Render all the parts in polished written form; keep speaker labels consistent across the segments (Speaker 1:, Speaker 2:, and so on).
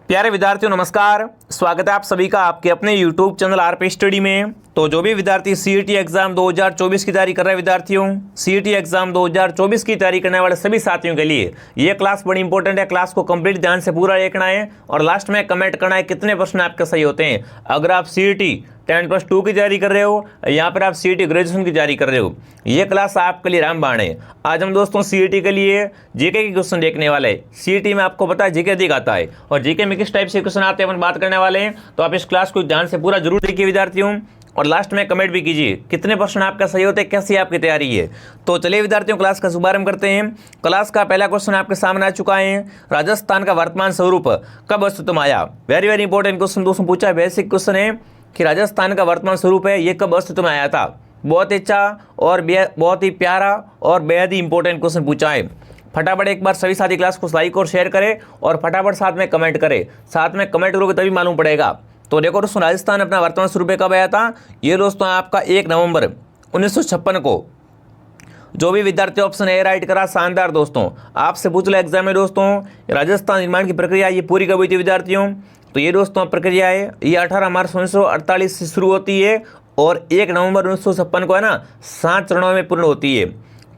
Speaker 1: प्यारे विद्यार्थियों नमस्कार, स्वागत है आप सभी का आपके अपने YouTube चैनल आरपी स्टडी में। तो जो भी विद्यार्थी सीईटी एग्जाम 2024 की तैयारी कर रहे विद्यार्थियों, सीईटी एग्जाम 2024 की तैयारी करने वाले सभी साथियों के लिए ये क्लास बड़ी इंपॉर्टेंट है। क्लास को कंप्लीट ध्यान से पूरा देखना है और लास्ट में कमेंट करना है कितने प्रश्न आपके सही होते हैं। अगर आप सीईटी 10+2 की तैयारी कर रहे हो, यहाँ पर आप सीईटी ग्रेजुएशन की तैयारी कर रहे हो, ये क्लास आपके लिए रामबाण है। आज हम दोस्तों सीईटी के लिए जीके के क्वेश्चन देखने वाले हैं। सीईटी में आपको पता है जीके अधिक आता है और जीके में किस टाइप से क्वेश्चन आते हैं अपन बात करने वाले हैं। तो आप इस क्लास को ध्यान से पूरा जरूर देखिए विद्यार्थियों, और लास्ट में कमेंट भी कीजिए कितने प्रश्न आपका सही होते हैं, कैसी आपकी तैयारी है। तो चलिए विद्यार्थियों क्लास का शुभारंभ करते हैं। क्लास का पहला क्वेश्चन आपके सामने आ चुका है। राजस्थान का वर्तमान स्वरूप कब अस्तित्व में आया? वेरी इंपॉर्टेंट क्वेश्चन दोस्तों पूछा है, बेसिक क्वेश्चन है कि राजस्थान का वर्तमान स्वरूप है ये कब अस्तित्व में आया था। बहुत अच्छा और बहुत ही प्यारा और बेहद ही इंपॉर्टेंट क्वेश्चन पूछा है। फटाफट एक बार सभी साथी क्लास को लाइक और शेयर करें और फटाफट साथ में कमेंट करें। साथ में कमेंट करोगे तभी मालूम पड़ेगा। तो देखो दोस्तों, राजस्थान अपना वर्तमान स्वरूप कब आया था? ये दोस्तों आपका 1 नवंबर 1956 को। जो भी विद्यार्थी ऑप्शन ए राइट करा, शानदार दोस्तों। आपसे पूछ ले एग्जाम में दोस्तों, राजस्थान निर्माण की प्रक्रिया ये पूरी कब हुई थी विद्यार्थियों? तो ये दोस्तों प्रक्रिया है ये 18 मार्च 1948 से शुरू होती है और 1 नवंबर 1956 को है ना 7 चरणों में पूर्ण होती है।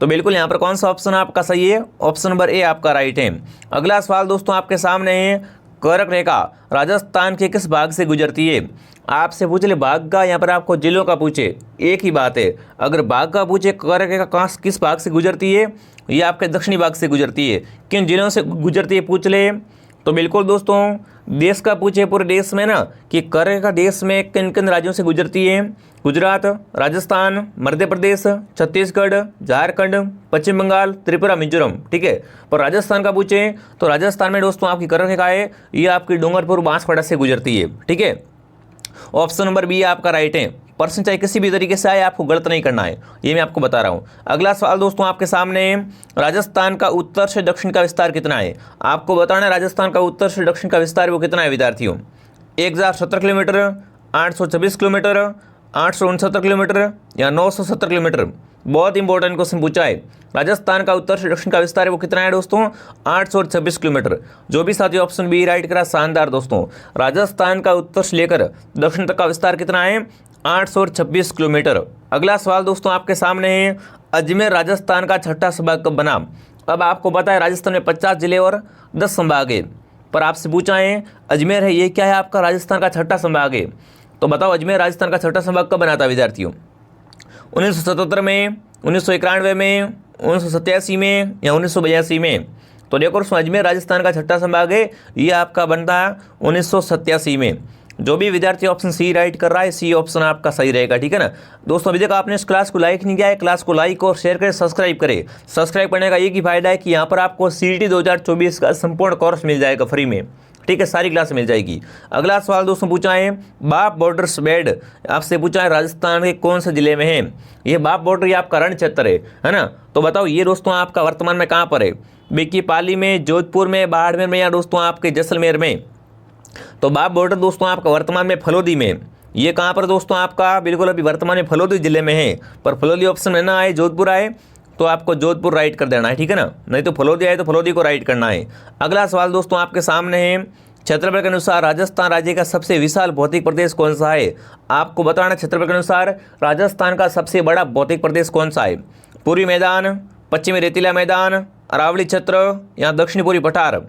Speaker 1: तो बिल्कुल यहाँ पर कौन सा ऑप्शन आपका सही है? ऑप्शन नंबर ए आपका राइट है। अगला सवाल दोस्तों आपके सामने है, कर्क रेखा राजस्थान के किस भाग से गुजरती है? आपसे पूछ ले भाग का, यहाँ पर आपको जिलों का पूछे एक ही बात है। अगर भाग का पूछे कर्क रेखा किस भाग से गुजरती है, ये आपके दक्षिणी भाग से गुजरती है। किन जिलों से गुजरती है पूछ ले, तो बिल्कुल दोस्तों देश का पूछे पूरे देश में ना कि कर्क रेखा देश में किन किन राज्यों से गुजरती है। गुजरात, राजस्थान, मध्य प्रदेश, छत्तीसगढ़, झारखंड, पश्चिम बंगाल, त्रिपुरा, मिजोरम। ठीक है, पर राजस्थान का पूछे तो राजस्थान में दोस्तों आपकी कर्क रेखा है ये आपकी डूंगरपुर बांसवाड़ा से गुजरती है। ठीक है, ऑप्शन नंबर बी आपका राइट है। प्रश्न चाहे किसी भी तरीके से आए आपको गलत नहीं करना है, ये मैं आपको बता रहा हूँ। अगला सवाल दोस्तों आपके सामने, राजस्थान का उत्तर से दक्षिण का विस्तार कितना है? आपको बताना है राजस्थान का उत्तर से दक्षिण का विस्तार वो कितना है विद्यार्थियों? 1017 किलोमीटर, 826 किलोमीटर, 869 किलोमीटर या 970 किलोमीटर। बहुत इंपॉर्टेंट क्वेश्चन पूछा है। राजस्थान का उत्तर से दक्षिण का विस्तार है वो कितना है दोस्तों? 826 किलोमीटर। जो भी साथी ऑप्शन बी राइट करा, शानदार दोस्तों। राजस्थान का उत्तर से लेकर दक्षिण तक का विस्तार कितना है? 826 किलोमीटर। अगला सवाल दोस्तों आपके सामने है, अजमेर राजस्थान का छठा संभाग कब बना? अब आपको पता है राजस्थान में 50 जिले और 10 संभाग है, पर आपसे पूछा है अजमेर है ये क्या है आपका राजस्थान का छठा संभाग है। तो बताओ अजमेर राजस्थान का छठा संभाग कब बना था विद्यार्थियों? 1977 में, 1991 में, 1987 में या 1982 में? तो देखो दोस्तों अजमेर राजस्थान का छठा संभाग है ये आपका बनता है 1987 में। जो भी विद्यार्थी ऑप्शन सी राइट कर रहा है सी ऑप्शन आपका सही रहेगा। ठीक है ना दोस्तों, अभी तक आपने इस क्लास को लाइक नहीं किया है, क्लास को लाइक और शेयर करें, सब्सक्राइब करें। सब्सक्राइब करने का एक ही फायदा है कि यहाँ पर आपको सीईटी 2024 का संपूर्ण कोर्स मिल जाएगा फ्री में। ठीक है, सारी क्लास मिल जाएगी। अगला सवाल दोस्तों पूछा है, बाप बॉर्डर्स बेड आपसे पूछा है राजस्थान के कौन से जिले में है? ये बाप बॉर्डर ये आपका रण क्षेत्र है ना। तो बताओ ये दोस्तों आपका वर्तमान में कहाँ पर है? बिक्की पाली में, जोधपुर में, बाड़मेर में या दोस्तों आपके जैसलमेर में? तो बाप बॉर्डर दोस्तों आपका वर्तमान में फलोदी में। ये कहाँ पर दोस्तों आपका? बिल्कुल अभी वर्तमान में फलोदी जिले में है, पर फलोदी ऑप्शन में ना आए, जोधपुर आए तो आपको जोधपुर राइट कर देना है। ठीक है ना, नहीं तो फलोदी आए तो फलोदी को राइट करना है। अगला सवाल दोस्तों आपके सामने है, क्षेत्रफल के अनुसार राजस्थान राज्य का सबसे विशाल भौतिक प्रदेश कौन सा है? आपको बताना क्षेत्रफल के अनुसार राजस्थान का सबसे बड़ा भौतिक प्रदेश कौन सा है? पूर्वी मैदान, पश्चिमी रेतीला मैदान, अरावली क्षेत्र या दक्षिणी पूर्वी पठार?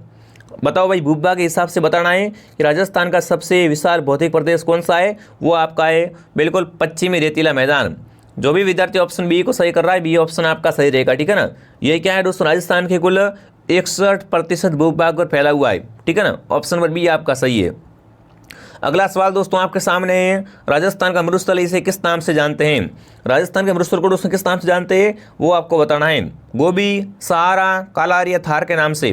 Speaker 1: बताओ भाई, भूभाग के हिसाब से बताना है कि राजस्थान का सबसे विशाल भौतिक प्रदेश कौन सा है? वो आपका है बिल्कुल पश्चिमी रेतीला मैदान। जो भी विद्यार्थी ऑप्शन बी को सही कर रहा है बी ऑप्शन आपका सही रहेगा। ठीक है ना, ये क्या है दोस्तों? राजस्थान के कुल 61% भूभाग पर फैला हुआ है। ठीक है ना, ऑप्शन नंबर बी आपका सही है। अगला सवाल दोस्तों आपके सामने है, राजस्थान का मरुस्थल इसे किस नाम से जानते हैं? राजस्थान के मरुस्थल को दोस्तों किस नाम से जानते हैं वो आपको बताना है। गोबी, सहारा, कालार या थार के नाम से?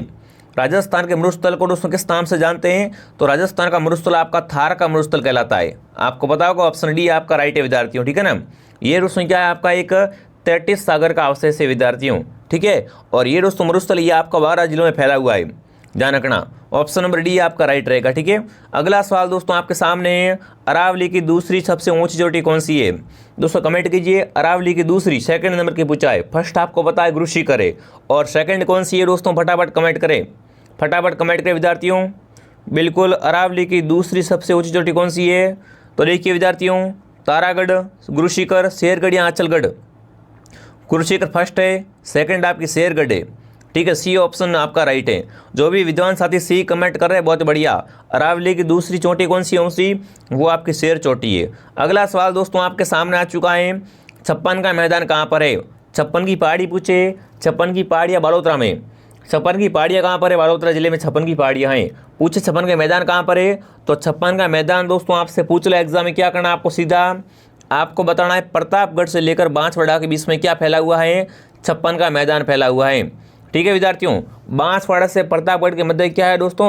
Speaker 1: राजस्थान के मरुस्थल को दोस्तों किस नाम से जानते हैं? तो राजस्थान का मरुस्थल आपका थार का मरुस्थल कहलाता है। आपको पता होगा ऑप्शन डी आपका राइट है विद्यार्थियों। ठीक है ना, ये दोस्तों क्या है आपका एक तैतीस सागर का अवशेष है विद्यार्थियों। ठीक है, और ये दोस्तों मरुस्थल ये आपका 12 जिलों में फैला हुआ है, ध्यान रखना। ऑप्शन नंबर डी आपका राइट रहेगा। ठीक है, अगला सवाल दोस्तों आपके सामने है, अरावली की दूसरी सबसे ऊंची चोटी कौन सी है? दोस्तों कमेंट कीजिए, अरावली की दूसरी सेकंड नंबर की पूछा है। फर्स्ट आपको पता है गुरु शिखर है, और सेकंड कौन सी है दोस्तों? फटाफट कमेंट करें, फटाफट कमेंट करें विद्यार्थियों। बिल्कुल। अरावली की दूसरी सबसे ऊंची चोटी कौन सी है? तो देखिए विद्यार्थियों, तारागढ़, गुरुशिखर, शेरगढ़ या आंचलगढ़। गुरुशिखर फर्स्ट है, सेकंड आपकी शेरगढ़ है। ठीक है, सी ऑप्शन आपका राइट है। जो भी विद्वान साथी सी कमेंट कर रहे हैं बहुत बढ़िया। अरावली की दूसरी चोटी कौन सी है? वो आपकी शेर चोटी है। अगला सवाल दोस्तों आपके सामने आ चुका है, 56 का मैदान कहाँ पर है? 56 की पहाड़ी पूछे, 56 की पहाड़ियाँ बालोतरा में। 56 की पहाड़ियाँ कहाँ पर है? बालोतरा जिले में 56 की पहाड़ियाँ हैं। पूछे 56 का मैदान कहाँ पर है? तो 56 का मैदान दोस्तों आपसे पूछ लो एग्जाम में, क्या करना है आपको? सीधा आपको बताना है प्रतापगढ़ से लेकर बांसवाड़ा के बीच में क्या फैला हुआ है? 56 का मैदान फैला हुआ है। ठीक है विद्यार्थियों, बांसवाड़ा से प्रतापगढ़ के मध्य क्या है दोस्तों?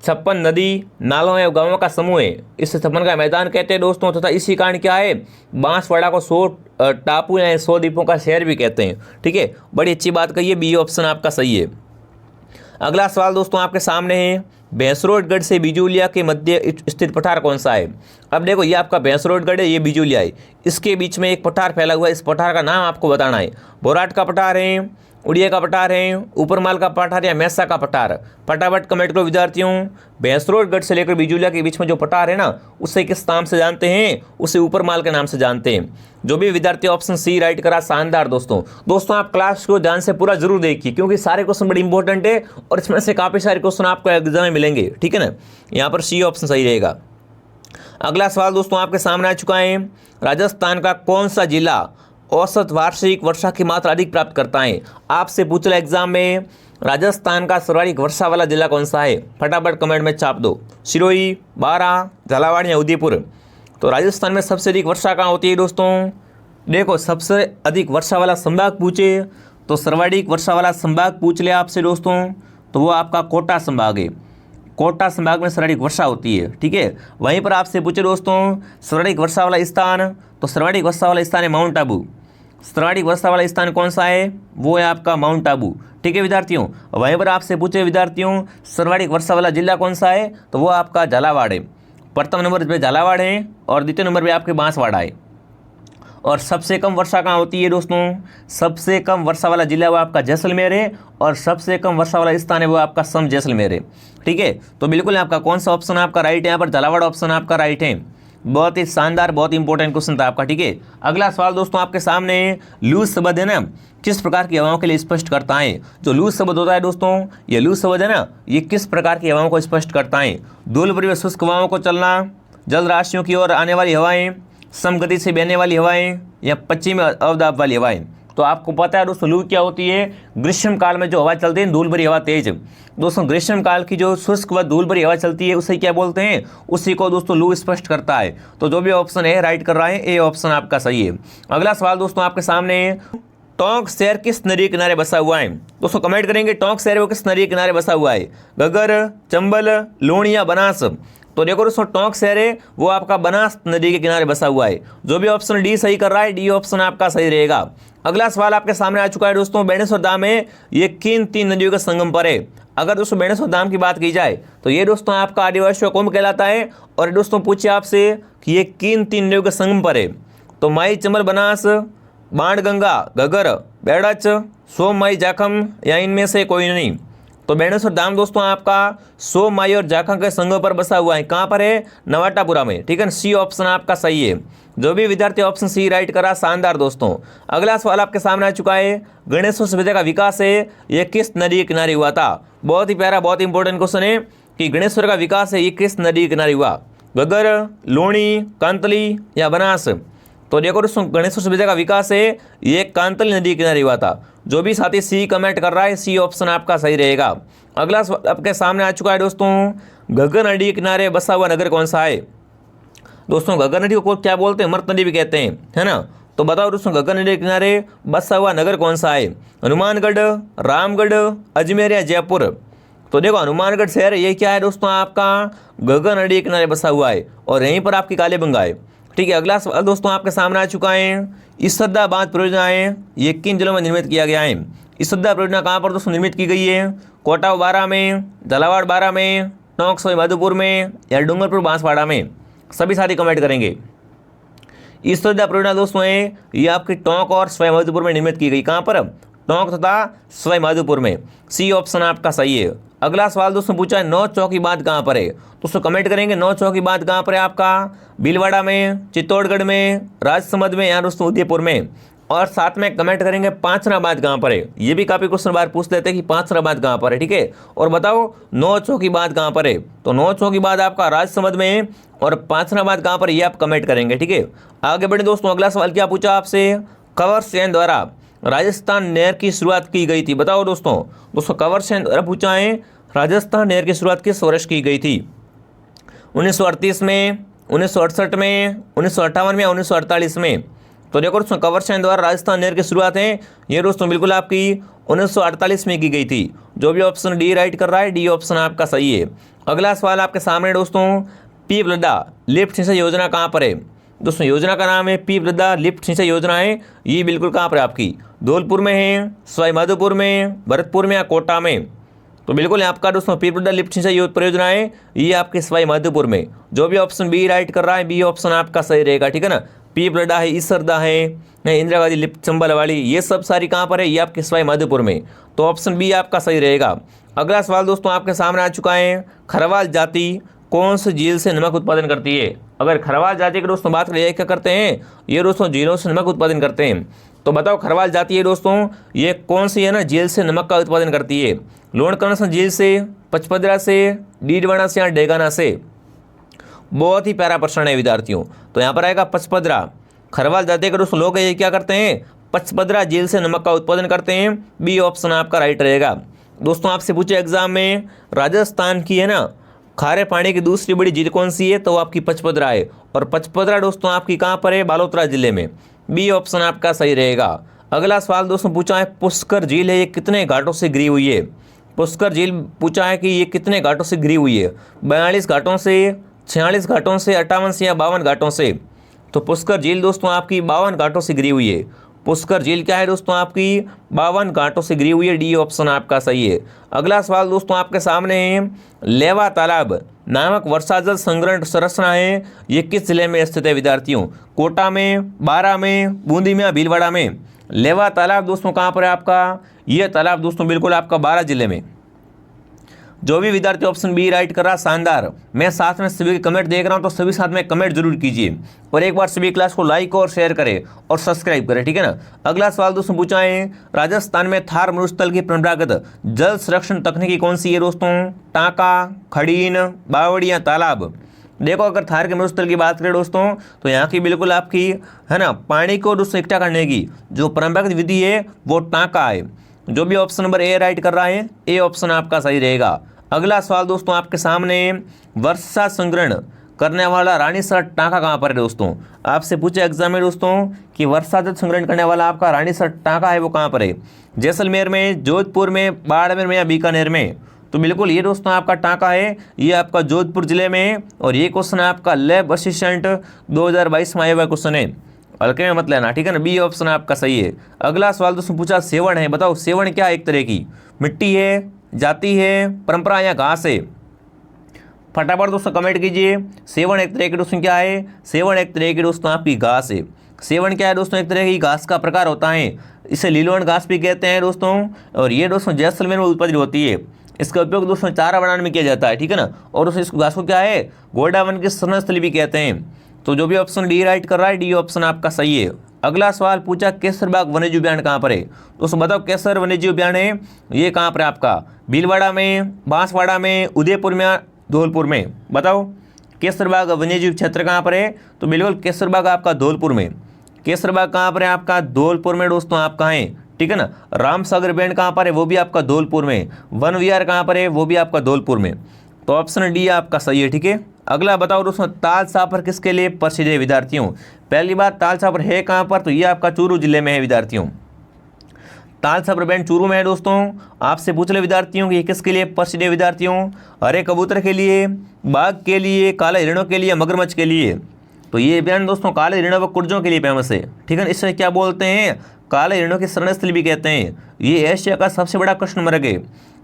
Speaker 1: 56 नदी, नालों एवं गांवों का समूह है। इस 56 का मैदान कहते हैं दोस्तों। तथा इसी कारण क्या है, बांसवाड़ा को 100 टापू या 100 द्वीपों का शहर भी कहते हैं। ठीक है, बड़ी अच्छी बात कही है, बी ऑप्शन आपका सही है। अगला सवाल दोस्तों आपके सामने है, भैंसरोडगढ़ से बिजुलिया के मध्य स्थित पठार कौन सा है? अब देखो, ये आपका भैंसरोडगढ़ है, ये बिजुलिया है। इसके बीच में एक पठार फैला हुआ है, इस पठार का नाम आपको बताना है। बोराट का पठार है, उड़िया का पठार है, ऊपरमाल का पठार या मैसा का पठार? फटाफट कमेंट करो विद्यार्थियों। भैंसरोडगढ़ से लेकर बिजुलिया के बीच में जो पठार है ना, उसे किस नाम से जानते हैं? उसे ऊपरमाल के नाम से जानते हैं। जो भी विद्यार्थी ऑप्शन सी राइट करा, शानदार दोस्तों आप क्लास को ध्यान से पूरा जरूर देखिए, क्योंकि सारे क्वेश्चन बड़े इंपॉर्टेंट है और इसमें से काफ़ी सारे क्वेश्चन आपको एग्जाम में मिलेंगे। ठीक है ना, यहाँ पर सी ऑप्शन सही रहेगा। अगला सवाल दोस्तों आपके सामने आ चुका है, राजस्थान का कौन सा जिला औसत वार्षिक वर्षा की मात्रा अधिक प्राप्त करता है? आपसे पूछ लो एग्जाम में, राजस्थान का सर्वाधिक वर्षा वाला जिला कौन सा है? फटाफट कमेंट में छाप दो। सिरोही, बारां, झालावाड़ या उदयपुर? तो राजस्थान में सबसे अधिक वर्षा कहाँ होती है दोस्तों? देखो, सबसे अधिक वर्षा वाला संभाग पूछे तो सर्वाधिक वर्षा वाला संभाग पूछ ले आपसे दोस्तों, तो वो आपका कोटा संभाग है। कोटा संभाग में सर्वाधिक वर्षा होती है। ठीक है, वहीं पर आपसे पूछे दोस्तों सर्वाधिक वर्षा वाला स्थान, तो सर्वाधिक वर्षा वाला स्थान है माउंट आबू। सर्वाधिक वर्षा वाला स्थान कौन सा है? वो है आपका माउंट आबू। ठीक है विद्यार्थियों, वहीं पर आपसे पूछे विद्यार्थियों सर्वाधिक वर्षा वाला जिला कौन सा है? तो वो आपका झालावाड़ है। प्रथम नंबर पर झालावाड़ है और द्वितीय नंबर पर आपके बांसवाड़ा है। और सबसे कम वर्षा कहाँ होती है दोस्तों? सबसे कम वर्षा वाला जिला वो आपका जैसलमेर है और सबसे कम वर्षा वाला स्थान है वो आपका सम जैसलमेर है। ठीक है, तो बिल्कुल आपका कौन सा ऑप्शन आपका राइट है? यहाँ पर झालावाड़ ऑप्शन आपका राइट है। बहुत ही शानदार, बहुत इंपॉर्टेंट क्वेश्चन था आपका। ठीक है, अगला सवाल दोस्तों आपके सामने, लूज शब्द है ना, किस प्रकार की हवाओं के लिए स्पष्ट करता है? जो लूज शब्द होता है दोस्तों, ये लूज शब्द है ना, ये किस प्रकार की हवाओं को स्पष्ट करता है? धूलभरी व शुष्क हवाओं को चलना, जल राशियों की ओर आने वाली हवाएं, समगति से बहने वाली हवाएं या पश्चिमी अवदाब वाली हवाएं? तो आपको पता है दोस्तों लू क्या होती है? ग्रीष्म काल में जो हवा चलती है धूल भरी हवा तेज। दोस्तों ग्रीष्म काल की जो शुष्क व धूल भरी हवा चलती है उसे क्या बोलते हैं? उसी को दोस्तों लू स्पष्ट करता है। तो जो भी ऑप्शन है राइट कर रहा है, ए ऑप्शन आपका सही है। अगला सवाल दोस्तों आपके सामने, टोंक शहर किस नदी के किनारे बसा हुआ है? दोस्तों कमेंट करेंगे टोंक शहर वो किस नदी के किनारे बसा हुआ है? घग्गर, चंबल, लूणी या बनास? तो देखो दोस्तों टोंक शहर है वो आपका बनास नदी के किनारे बसा हुआ है। जो भी ऑप्शन डी सही कर रहा है, डी ऑप्शन आपका सही रहेगा। अगला सवाल आपके सामने आ चुका है दोस्तों, बेणेश्वर धाम है ये किन 3 नदियों के संगम पर है? अगर दोस्तों बेणेश्वर धाम की बात की जाए तो ये दोस्तों आपका आदिवासियों कुंभ कहलाता है। और दोस्तों पूछिए आपसे कि ये किन 3 नदियों के संगम पर है? तो माई, चंबल, बनास, बाणगंगा, घग्गर, बेड़च, सोम, माई, जाखम या इनमें से कोई नहीं? तो बेणेश्वर धाम दोस्तों आपका सोम, माई और जाखम के संगम पर बसा हुआ है। कहाँ पर है? नवाटापुरा में। ठीक है, सी ऑप्शन आपका सही है। जो भी विद्यार्थी ऑप्शन सी राइट करा, शानदार दोस्तों। अगला सवाल आपके सामने आ चुका है, गणेश्वर सभ्यता का विकास है ये किस नदी के किनारे हुआ था? बहुत ही प्यारा, बहुत इंपॉर्टेंट क्वेश्चन है कि गणेश्वर का विकास है ये किस नदी के किनारे हुआ? घग्गर, लूणी, कांतली या बनास? तो देखो दोस्तों गणेश्वर सभ्यता का विकास है ये कांतली नदी के किनारे हुआ था। जो भी साथी सी कमेंट कर रहा है, सी ऑप्शन आपका सही रहेगा। अगला आपके सामने आ चुका है दोस्तों, घग्गर नदी के किनारे बसा हुआ नगर कौन सा है? दोस्तों घग्गर नदी को क्या बोलते हैं? मृत नदी भी कहते हैं, है ना? तो बताओ दोस्तों घग्गर नदी के किनारे बसा हुआ नगर कौन सा है? हनुमानगढ़, रामगढ़, अजमेर या जयपुर? तो देखो हनुमानगढ़ शहर ये क्या है दोस्तों आपका घग्गर नदी के किनारे बसा हुआ है और यहीं पर आपकी कालीबंगा है। ठीक है, अगला सवाल दोस्तों आपके सामने आ चुका है, इसरदा बांध परियोजना है ये किन जिलों में निर्मित किया गया है? इसरदा परियोजना कहाँ पर दोस्तों निर्मित की गई है? कोटा 12 में, झालावाड़ 12 में, टोंक सवाई माधोपुर में या डूंगरपुर बांसवाड़ा में? सभी साथी कमेंट करेंगे। इसरदा परियोजना दोस्तों है ये आपकी टोंक और सवाई माधोपुर में निर्मित की गई। कहाँ पर? टोंक तथा सवाई माधोपुर में। सी ऑप्शन आपका सही है। अगला सवाल दोस्तों पूछा है नौ चौकी बांध कहाँ पर है। दोस्तों कमेंट करेंगे नौ चौकी बांध कहाँ पर है आपका, भीलवाड़ा में, चित्तौड़गढ़ में, राजसमंद में या दोस्तों उदयपुर में। और साथ में कमेंट करेंगे पांचरा बांध कहाँ पर है। ये भी काफी क्वेश्चन बार पूछ देते हैं कि पांचरा बांध कहाँ पर है, ठीक है। और बताओ नौ चौकी बांध कहाँ पर है, तो नौ चौकी बांध आपका राजसमंद में है और पांचरा बांध कहाँ पर, ये आप कमेंट करेंगे, ठीक है। आगे बढ़े दोस्तों, अगला सवाल क्या पूछा आपसे, कंवर सेन द्वारा राजस्थान नहर की शुरुआत की गई थी। बताओ दोस्तों कंवर सेन द्वारा पूछा है राजस्थान नहर की शुरुआत किस वर्ष की गई थी। 1938 में, 1968 में, 1958 में या 1948 में। तो देखो दोस्तों कंवर सेन द्वारा राजस्थान नहर की शुरुआत है ये दोस्तों बिल्कुल आपकी 1948 में की गई थी। जो भी ऑप्शन डी राइट कर रहा है, डी ऑप्शन आपका सही है। अगला सवाल आपके सामने दोस्तों, पीप लद्दा लिफ्ट सिंचाई योजना कहाँ पर है। दोस्तों योजना का नाम है पीप लद्दा लिफ्ट सिंचाई योजना है। ये बिल्कुल कहाँ पर है आपकी, धौलपुर में है, सवाई माधोपुर में, भरतपुर में या कोटा में। तो बिल्कुल आपका दोस्तों पीप लद्दा लिफ्ट सिंचाई परियोजना है ये आपके सवाई माधोपुर में। जो भी ऑप्शन बी राइट कर रहा है, बी ऑप्शन आपका सही रहेगा, ठीक है ना। पीप लद्दा है, इसरदा है, इंदिरा गांधी लिफ्ट चंबल वाली, ये सब सारी कहाँ पर है, ये आपके सवाई माधोपुर में। तो ऑप्शन बी आपका सही रहेगा। अगला सवाल दोस्तों आपके सामने आ चुका है, खरवाल जाति कौन सी झील से नमक उत्पादन करती है। अगर खरवाल जाति की दोस्तों बात करें, क्या करते हैं, ये दोस्तों झीलों से नमक उत्पादन करते हैं। तो बताओ खरवाल जाति है दोस्तों ये कौन सी है ना झील से नमक का उत्पादन करती है। लोणकरण झील से, पचपदरा से, डीडवाना से या डेगाना से। बहुत ही प्यारा प्रश्न है विद्यार्थियों। तो यहाँ पर आएगा पचपदरा। खरवाल जाति के दोस्तों लोग ये क्या करते हैं, पचपदरा झील से नमक का उत्पादन करते हैं। बी ऑप्शन आपका राइट रहेगा। दोस्तों आपसे पूछे एग्जाम में, राजस्थान की है ना खारे पानी की दूसरी बड़ी झील कौन सी है, तो वो आपकी पचपदरा है। और पचपदरा दोस्तों आपकी कहाँ पर है, बालोतरा जिले में। बी ऑप्शन आपका सही रहेगा। अगला सवाल दोस्तों पूछा है, पुष्कर झील है ये कितने घाटों से घिरी हुई है। पुष्कर झील पूछा है कि ये कितने घाटों से घिरी हुई है, 42 घाटों से, 46 घाटों से, 58 से या 52 घाटों से। तो पुष्कर झील दोस्तों आपकी 52 घाटों से घिरी हुई है। पुष्कर झील क्या है दोस्तों आपकी 52 घाटों से घिरी हुई है। डी ऑप्शन आपका सही है। अगला सवाल दोस्तों आपके सामने है, लेवा तालाब नामक वर्षा जल संग्रहण संरचना है ये किस जिले में स्थित है विद्यार्थियों। कोटा में, बारा में, बूंदी में या भीलवाड़ा में। लेवा तालाब दोस्तों कहाँ पर है आपका, यह तालाब दोस्तों बिल्कुल आपका बारा जिले में। जो भी विद्यार्थी ऑप्शन बी राइट कर रहा, शानदार। मैं साथ में सभी के कमेंट देख रहा हूं, तो सभी साथ में कमेंट जरूर कीजिए और एक बार सभी क्लास को लाइक और शेयर करें और सब्सक्राइब करें, ठीक है ना। अगला सवाल दोस्तों पूछा है, राजस्थान में थार मरुस्थल की परंपरागत जल संरक्षण तकनीकी कौन सी है दोस्तों। टाँका, खड़ीन, बावड़ी या तालाब। देखो अगर थार के मरुस्थल की बात करें दोस्तों, तो यहाँ की बिल्कुल आपकी है ना पानी को दोस्तों इकट्ठा करने की जो परंपरागत विधि है वो टाँका है। जो भी ऑप्शन नंबर ए राइट कर रहा है, ए ऑप्शन आपका सही रहेगा। अगला सवाल दोस्तों आपके सामने, वर्षा संग्रहण करने वाला रानीसर टाँका कहाँ पर है दोस्तों। आपसे पूछे एग्जाम में दोस्तों कि वर्षा जल संग्रहण करने वाला आपका रानीसर टाँका है वो कहाँ पर है, जैसलमेर में, जोधपुर में, बाड़मेर में या बीकानेर में। तो बिल्कुल ये दोस्तों आपका टाँका है, ये आपका जोधपुर जिले में है। और ये क्वेश्चन आपका लैब असिस्टेंट 2022 में आया हुआ क्वेश्चन है, हल्के में मत लेना, ठीक है ना। बी ऑप्शन आपका सही है। अगला सवाल दोस्तों पूछा, सेवण है। बताओ सेवण क्या एक तरह की मिट्टी है, जाति है, परंपरा या घास है। फटाफट दोस्तों कमेंट कीजिए। सेवण एक तरह की दोस्तों क्या है, सेवण एक तरह की दोस्तों आपकी घास है। सेवण क्या है दोस्तों, एक तरह की घास का प्रकार होता है। इसे लीलवण घास भी कहते हैं दोस्तों। और ये दोस्तों जैसलमेर में उत्पादित होती है। इसका उपयोग दोस्तों चारा बनाने में किया जाता है, ठीक है ना। और दोस्तों इस घास को क्या है, गोडावन की शरणस्थली भी कहते हैं। तो जो भी ऑप्शन डी राइट कर रहा है, डी ऑप्शन आपका सही है। अगला सवाल पूछा, केसरबाग वन्यजीव उद्यान कहाँ पर है। दोस्तों बताओ केसर वन्यजीव उद्यान है ये कहाँ पर है आपका, भीलवाड़ा में, बांसवाड़ा में, उदयपुर में, धौलपुर में। बताओ केसरबाग वन्यजीव क्षेत्र कहाँ पर है, तो बिल्कुल केसरबाग आपका धौलपुर में। केसरबाग कहाँ पर है आपका, धौलपुर में दोस्तों आपका है, ठीक है ना। रामसागर बैंड कहाँ पर है, वो भी आपका धौलपुर में। वन विहार कहाँ पर है, वो भी आपका धौलपुर में। तो ऑप्शन डी आपका सही है, ठीक है। अगला बताओ दोस्तों, ताल सापर किसके लिए प्रसिद्ध है विद्यार्थियों। पहली बात ताल सापर है कहाँ पर, तो ये आपका चूरू जिले में है विद्यार्थियों। ताल सापर बैंड चूरू में है दोस्तों। आपसे पूछ ले विद्यार्थियों कि ये किसके लिए प्रसिद्ध है विद्यार्थियों। हरे कबूतर के लिए, बाघ के लिए, काले हिरणों के लिए, मगरमच्छ के लिए। तो ये बैंड दोस्तों काले हिरणों व कुर्जों के लिए फेमस है, ठीक है। इसे क्या बोलते हैं, काले हिरणों की शरणस्थली भी कहते हैं। ये एशिया का सबसे बड़ा कृष्ण मृग है।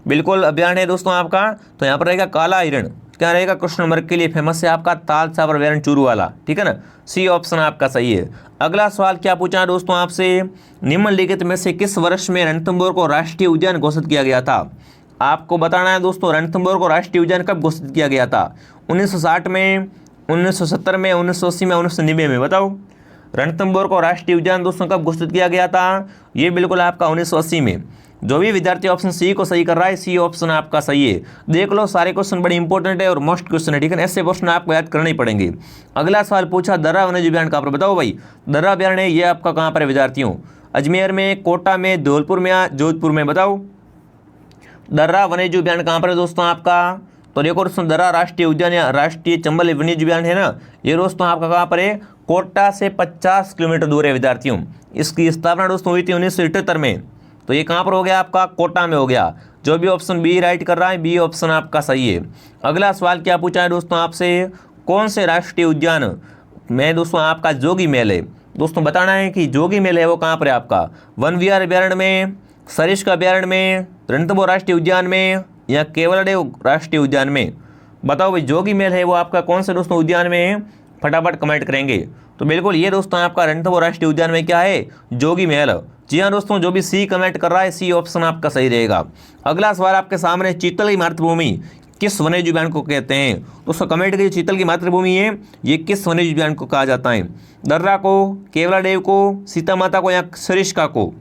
Speaker 1: बिल्कुल अभियान है दोस्तों आपका। तो यहाँ पर रहेगा काला हिरण, क्या रहेगा, कृष्ण मृग के लिए फेमस है आपका ताल चावर वैरण चूरू वाला, ठीक है ना, सी ऑप्शन आपका सही है। अगला सवाल क्या पूछा है दोस्तों आपसे, निम्नलिखित में से किस वर्ष में रणथंभौर को राष्ट्रीय उद्यान घोषित किया गया था। आपको बताना है दोस्तों रणथंभौर को राष्ट्रीय उद्यान कब घोषित किया गया था, 1960 में, 1970 में, 1980 में, 1990 में, बताओ। रणथंभौर को राष्ट्रीय उद्यान दोस्तों कब घोषित किया गया था, ये बिल्कुल आपका 1980 में। जो भी विद्यार्थी ऑप्शन सी को सही कर रहा है, सी ऑप्शन आपका सही है। देख लो सारे क्वेश्चन बड़े इंपॉर्टेंट है और मोस्ट क्वेश्चन है, ठीक है ना, ऐसे क्वेश्चन आपको याद करने ही पड़ेंगे। अगला सवाल पूछा दर्रा वन्यजीव उद्यान कहाँ पर, बताओ भाई दर्रा अभ्यारण्य ये आपका कहाँ पर है विद्यार्थियों, अजमेर में, कोटा में, धौलपुर में या जोधपुर में, बताओ। दर्रा वन्यजीव उद्यान कहाँ पर है दोस्तों आपका, तो देखो दोस्तों दर्रा राष्ट्रीय उद्यान या राष्ट्रीय चंबल वन्यजीव उद्यान है ना, ये दोस्तों आपका कहाँ पर है, कोटा से 50 किलोमीटर दूर है विद्यार्थियों। इसकी स्थापना दोस्तों हुई थी 1978 में, तो ये कहाँ पर हो गया आपका, कोटा में हो गया। जो भी ऑप्शन बी राइट कर रहा है, बी ऑप्शन आपका सही है। अगला सवाल क्या पूछा है दोस्तों आपसे, कौन से राष्ट्रीय उद्यान में दोस्तों आपका जोगी महल है। दोस्तों बताना है कि जोगी महल है वो कहाँ पर है आपका, वन विहार अभ्यारण्य में, सरिस्का अभ्यारण्य में, रणथंभौर राष्ट्रीय उद्यान में या केवलादेव राष्ट्रीय उद्यान में, बताओ भाई जोगी महल है वो आपका कौन से दोस्तों उद्यान में है, फटाफट कमेंट करेंगे। तो बिल्कुल ये दोस्तों आपका रणथंभौर राष्ट्रीय उद्यान में क्या है, जोगी महल। जी हाँ दोस्तों, जो भी सी कमेंट कर रहा है सी ऑप्शन आपका सही रहेगा। अगला सवाल आपके सामने, चीतल की मातृभूमि किस वन्यजीव उद्यान को कहते हैं। दोस्तों कमेंट कीजिए, चीतल की मातृभूमि है ये किस वन्यजीव उद्यान को कहा जाता है, दर्रा को, केवलादेव को, सीता माता को या सरिस्का को।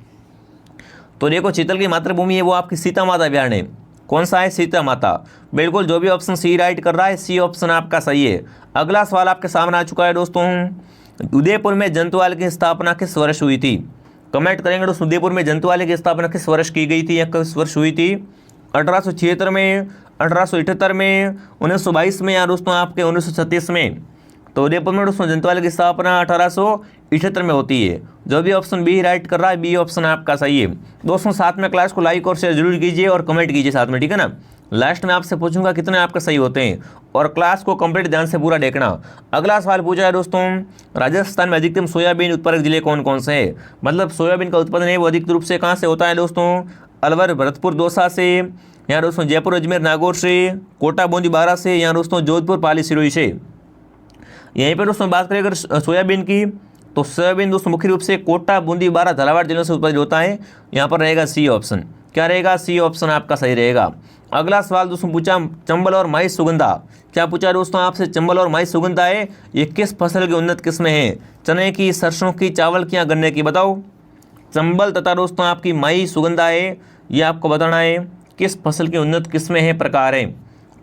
Speaker 1: तो देखो चीतल की मातृभूमि है वो आपकी सीता माता अभ्यारण्य है, कौन सा है, सीता माता। बिल्कुल जो भी ऑप्शन सी राइट कर रहा है, सी ऑप्शन आपका सही है। अगला सवाल आपके सामने आ चुका है दोस्तों, उदयपुर में जंतुवाल की स्थापना किस वर्ष हुई थी। कमेंट करेंगे दोस्तों, उदयपुर में जंतुवाल की स्थापना किस वर्ष की गई थी या किस वर्ष हुई थी, 1876 में, 1878 में, 1922 में या दोस्तों आपके 1936 में। तो उदयपुर में दोस्तों जंतुवाल की स्थापना 1878 में होती है। जो भी ऑप्शन बी राइट कर रहा है, बी ऑप्शन आपका सही है। दोस्तों साथ में क्लास को लाइक और शेयर जरूर कीजिए और कमेंट कीजिए साथ में, ठीक है ना। लास्ट में आपसे पूछूंगा कितने आपके सही होते हैं और क्लास को कंप्लीट ध्यान से पूरा देखना। अगला सवाल पूछा है दोस्तों, राजस्थान में अधिकतम सोयाबीन उत्पादक जिले कौन कौन से हैं। मतलब सोयाबीन का उत्पादन है वो अधिक रूप से कहाँ से होता है दोस्तों, अलवर, भरतपुर, दौसा से, यहाँ दोस्तों जयपुर, अजमेर, नागौर से, कोटा, बूंदी, बारा से, यहाँ दोस्तों जोधपुर, पाली, सिरोही से। यहीं पर दोस्तों बात करें अगर सोयाबीन की, तो सोयाबीन दोस्तों मुख्य रूप से कोटा, बूंदी, बारा, झालावाड़ जिलों से उत्पादित होता है। यहाँ पर रहेगा सी ऑप्शन, क्या रहेगा, सी ऑप्शन आपका सही रहेगा। अगला सवाल दोस्तों पूछा, चंबल और माई सुगंधा, क्या पूछा दोस्तों आपसे, चंबल और माई सुगंधा है ये किस फसल की उन्नत किस्में हैं, चने की, सरसों की, चावल की या गन्ने की, बताओ। चंबल तथा दोस्तों आपकी माई सुगंधा है ये आपको बताना है किस फसल की उन्नत किस्में हैं, प्रकार हैं।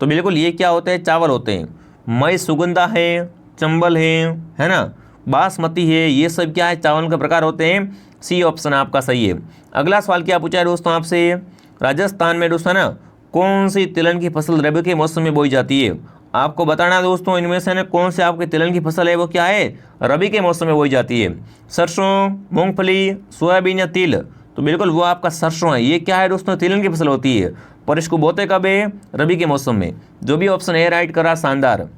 Speaker 1: तो बिल्कुल ये क्या होते हैं, चावल होते हैं। माई सुगंधा है, चंबल है ना, बासमती है, ये सब क्या है, चावल के प्रकार होते हैं। सी ऑप्शन आपका सही है। अगला सवाल क्या पूछा है दोस्तों आपसे, राजस्थान में दोस्तों ना कौन सी तिलहन की फसल रबी के मौसम में बोई जाती है। आपको बताना है दोस्तों इनमें से ना कौन से आपकी तिलहन की फसल है वो क्या है, रबी के मौसम में बोई जाती है। सरसों, मूंगफली, सोयाबीन या तिल। तो बिल्कुल वो आपका सरसों है, ये क्या है दोस्तों, तिलहन की फसल होती है, पर इसको बोते कब है, रबी के मौसम में। जो भी ऑप्शन ए राइट करा, शानदार।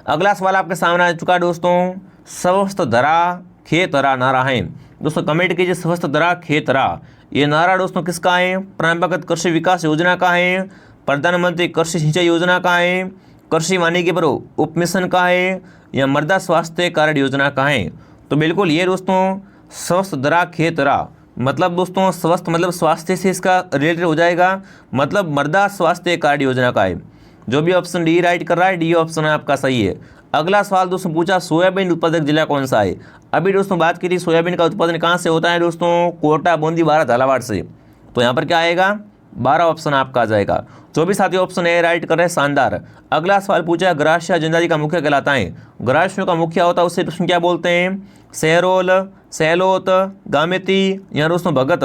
Speaker 1: अगला सवाल आपके सामने आ चुका है दोस्तों, स्वस्थ धरा खेतरा नारा है। दोस्तों कमेंट कीजिए, स्वस्थ धरा खेतरा ये नारा दोस्तों किसका है, परंपरागत कृषि विकास योजना का है, प्रधानमंत्री कृषि सिंचाई योजना का है, कृषि वानिकी पर उपमिशन का है या मृदा स्वास्थ्य कार्ड योजना का है। तो बिल्कुल ये दोस्तों स्वस्थ धरा खेतरा, मतलब दोस्तों स्वस्थ मतलब स्वास्थ्य से इसका रिलेटेड हो जाएगा, मतलब मृदा स्वास्थ्य कार्ड योजना का है। जो भी ऑप्शन डी राइट कर रहा है, डी ऑप्शन आपका सही है। अगला सवाल दोस्तों पूछा, सोयाबीन उत्पादक जिला कौन सा है। अभी दोस्तों बात की थी सोयाबीन का उत्पादन कहाँ से होता है दोस्तों, कोटा, बूंदी, बारा, झालावाड़ से। तो यहाँ पर क्या आएगा, 12 ऑप्शन आपका आ जाएगा। जो भी साथी ऑप्शन ए राइट कर रहे हैं, शानदार। अगला सवाल पूछा, ग्रास्य जनजाति का मुखिया कहलाता है। ग्रास्यों का मुखिया होता है उसे दोस्तों क्या बोलते हैं, सहरोल, सहलोत, गामेती या दोस्तों भगत।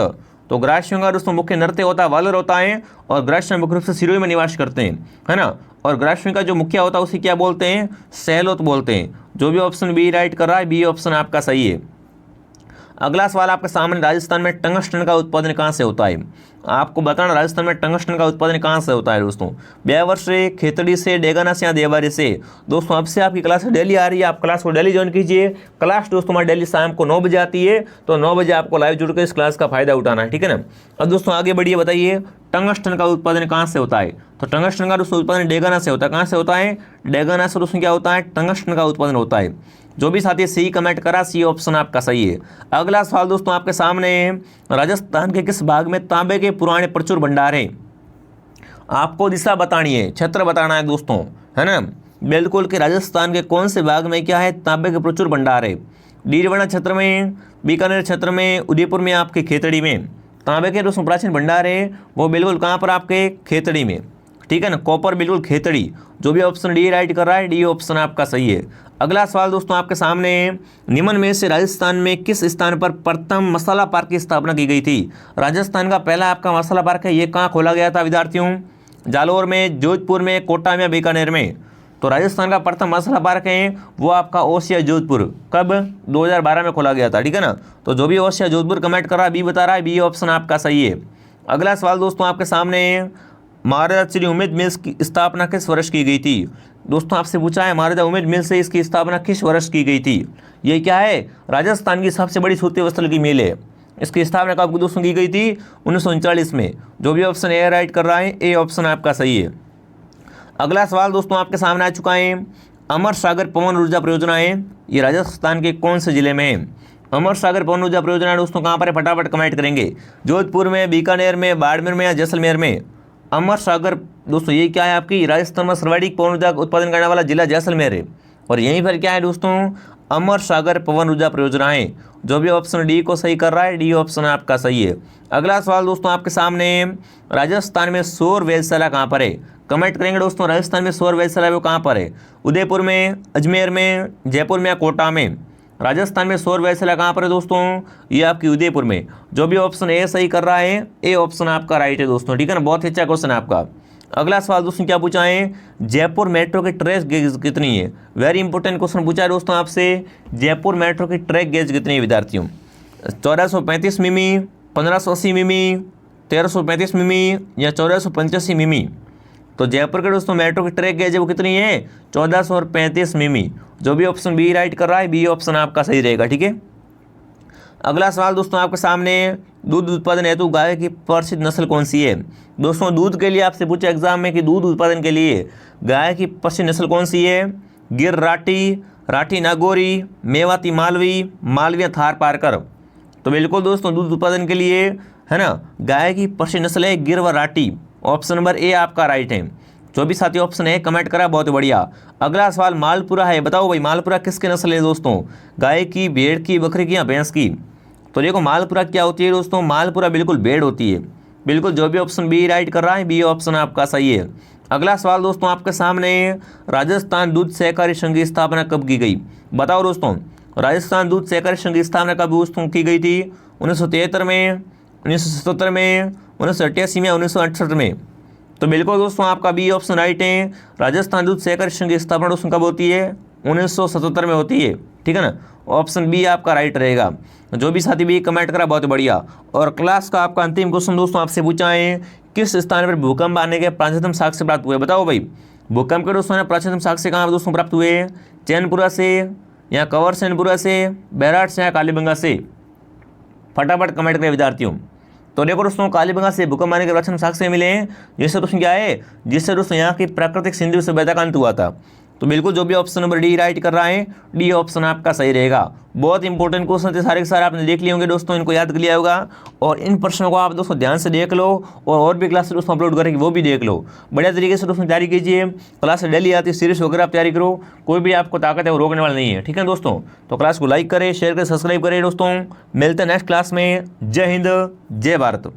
Speaker 1: तो ग्रास्यों का दोस्तों मुख्य नृत्य होता है, वालर होता है, और ग्रास्य मुख्य रूप से सिरोही में निवास करते हैं, है ना। और ग्रास्य का जो मुखिया होता है उसे क्या बोलते हैं, सहलोत बोलते हैं। जो भी ऑप्शन बी राइट कर रहा है, बी ऑप्शन आपका सही है। अगला सवाल आपके सामने, राजस्थान में टंगस्टन का उत्पादन कहाँ से होता है? आपको बताना राजस्थान में टंगस्टन का उत्पादन कहाँ से होता है दोस्तों। ब्यावर से, खेतड़ी से, डेगाना से या देवारी से। दोस्तों अब से आपकी क्लास डेली आ रही है, आप क्लास को डेली ज्वाइन कीजिए। क्लास दोस्तों हमारी डेली शाम को 9 बजे आती है, तो 9 बजे आपको लाइव जुड़कर इस क्लास का फायदा उठाना है, ठीक है ना। अब दोस्तों आगे बढ़िए, बताइए टंगस्टन का उत्पादन कहाँ से होता है? तो टंगस्टन का दोस्तों उत्पादन डेगाना से होता है। कहाँ से होता है? डेगाना से दोस्तों क्या होता है? टंगस्टन का उत्पादन होता है। जो भी साथी सही कमेंट करा, सी ऑप्शन आपका सही है। अगला सवाल दोस्तों आपके सामने, राजस्थान के किस भाग में तांबे के पुराने प्रचुर भंडार हैं? आपको दिशा बतानी है, क्षेत्र बताना है दोस्तों, है ना। बिल्कुल कि राजस्थान के कौन से भाग में क्या है? तांबे के प्रचुर भंडार है। डीरवाना क्षेत्र में, बीकानेर क्षेत्र में, उदयपुर में, आपके खेतड़ी में। तांबे के दोस्तों प्राचीन भंडार है वो बिल्कुल कहाँ पर? आपके खेतड़ी में, ठीक है ना। कॉपर बिल्कुल खेतड़ी। जो भी ऑप्शन डी राइट कर रहा है, डी ऑप्शन आपका सही है। अगला सवाल दोस्तों आपके सामने, निम्न में से राजस्थान में किस स्थान पर प्रथम मसाला पार्क की स्थापना की गई थी? राजस्थान का पहला आपका मसाला पार्क है, ये कहाँ खोला गया था विद्यार्थियों? जालोर में, जोधपुर में, कोटा में, बीकानेर में। तो राजस्थान का प्रथम मसाला पार्क है वो आपका ओसिया जोधपुर। कब? 2012 में खोला गया था, ठीक है ना। तो जो भी ओसिया जोधपुर कमेंट कर रहा है, बी बता रहा है, बी ऑप्शन आपका सही है। अगला सवाल दोस्तों आपके सामने, महाराजा श्री उम्मेद मिल्स की स्थापना किस वर्ष की गई थी? दोस्तों आपसे पूछा है महाराजा उम्मेद मिल से इसकी स्थापना किस वर्ष की गई थी? ये क्या है? राजस्थान की सबसे बड़ी सूती वस्त्र की मिल है। इसकी स्थापना कब दोस्तों की गई थी? 1939 में। जो भी ऑप्शन ए राइट कर रहा है, ए ऑप्शन आपका सही है। अगला सवाल दोस्तों आपके सामने आ चुका है, अमर सागर पवन ऊर्जा परियोजना है, ये राजस्थान के कौन से जिले में है? अमर सागर पवन ऊर्जा परियोजना दोस्तों कहाँ पर है? फटाफट कमेंट करेंगे। जोधपुर में, बीकानेर में, बाड़मेर में या जैसलमेर में? अमर सागर दोस्तों ये क्या है? आपकी राजस्थान में सर्वाधिक पवन ऊर्जा उत्पादन करने वाला जिला जैसलमेर है। और यहीं पर क्या है दोस्तों? अमर सागर पवन ऊर्जा परियोजना है। जो भी ऑप्शन डी को सही कर रहा है, डी ऑप्शन आपका सही है। अगला सवाल दोस्तों आपके सामने, राजस्थान में सौर वेधशाला कहाँ पर है? कमेंट करेंगे दोस्तों, राजस्थान में सौर वेधशाला वो कहाँ पर है? उदयपुर में, अजमेर में, जयपुर में या कोटा में? राजस्थान में सौर वेधशाला कहाँ पर है दोस्तों? ये आपकी उदयपुर में। जो भी ऑप्शन ए सही कर रहा है, ए ऑप्शन आपका राइट है दोस्तों, ठीक है ना। बहुत अच्छा क्वेश्चन है आपका। अगला सवाल दोस्तों क्या पूछा है? जयपुर मेट्रो की ट्रैक गेज कितनी है? वेरी इंपॉर्टेंट क्वेश्चन पूछा है दोस्तों आपसे। जयपुर मेट्रो की ट्रैक गेज कितनी है विद्यार्थियों? 1435 मिमी, 1580 मिमी, 1335 मिमी या 1485 मिमी? तो जयपुर के दोस्तों मेट्रो की ट्रैक गेज है वो कितनी है? 1435 मिमी। जो भी ऑप्शन बी राइट कर रहा है, बी ऑप्शन आपका सही रहेगा, ठीक है। अगला सवाल दोस्तों आपके सामने, दूध उत्पादन हेतु गाय की प्रसिद्ध नस्ल कौन सी है? दोस्तों दूध के लिए आपसे पूछा एग्जाम में कि दूध उत्पादन के लिए गाय की प्रसिद्ध नस्ल कौन सी है? गिर राठी, राठी नागौरी, मेवाती मालवी, मालविया थार पारकर। तो बिल्कुल दोस्तों दूध उत्पादन के लिए, है ना, गाय की प्रसिद्ध नस्ल है गिर व राठी। ऑप्शन नंबर ए आपका राइट है। जो भी साथी ऑप्शन है कमेंट करा, बहुत बढ़िया। अगला सवाल मालपुरा है, बताओ भाई मालपुरा किसके नस्ल है दोस्तों? गाय की, भेड़ की, बकरी की या भैंस की? तो देखो मालपुरा क्या होती है दोस्तों? मालपुरा बिल्कुल भेड़ होती है। बिल्कुल जो भी ऑप्शन बी राइट कर रहा है, बी ऑप्शन आपका सही है। अगला सवाल दोस्तों आपके सामने, राजस्थान दूध सहकारी संघ की स्थापना कब की गई? बताओ दोस्तों, राजस्थान दूध सहकारी संघ की स्थापना कब दोस्तों की गई थी? 1973 में, 1977 में, 1988 में, 1968 में? तो बिल्कुल दोस्तों आपका बी ऑप्शन राइट है। राजस्थान दूध सहकारी संघ की स्थापना दोस्तों कब होती है? 1977 में होती है, ठीक है ना। ऑप्शन बी आपका राइट रहेगा। जो भी साथी भी कमेंट करा, बहुत बढ़िया। और क्लास का आपका अंतिम क्वेश्चन दोस्तों आपसे पूछा है, किस स्थान पर भूकंप आने के प्राचीनतम साक्ष्य प्राप्त हुए? बताओ भाई भूकंप के दोस्तों प्राचीनतम साक्ष्य कहाँ दोस्तों प्राप्त हुए? चैनपुरा से या कंवर सेनपुरा से, बैराट से या कालीबंगा से? फटाफट कमेंट करें विद्यार्थियों। तो देखो दोस्तों कालीबंगा से भूकंप आने के प्राचीन साक्ष्य मिले हैं, जिससे दोस्तों क्या है, जिससे दोस्तों यहाँ की प्राकृतिक सिंधु सभ्यता का अंत हुआ था। तो बिल्कुल जो भी ऑप्शन नंबर डी राइट कर रहा है, डी ऑप्शन आपका सही रहेगा। बहुत इंपॉर्टेंट क्वेश्चन थे सारे के सारे, आपने देख लिए होंगे दोस्तों, इनको याद कर लिया होगा। और इन प्रश्नों को आप दोस्तों ध्यान से देख लो, और भी क्लास दोस्तों अपलोड करेंगे वो भी देख लो। बढ़िया तरीके से दोस्तों तैयारी कीजिए। क्लास डेली आती है, सीरीज वगैरह आप तैयारी करो, कोई भी आपको ताकत है वो रोकने वाला नहीं है, ठीक है दोस्तों। तो क्लास को लाइक करें, शेयर करें, सब्सक्राइब करें दोस्तों। मिलते हैं नेक्स्ट क्लास में। जय हिंद, जय भारत।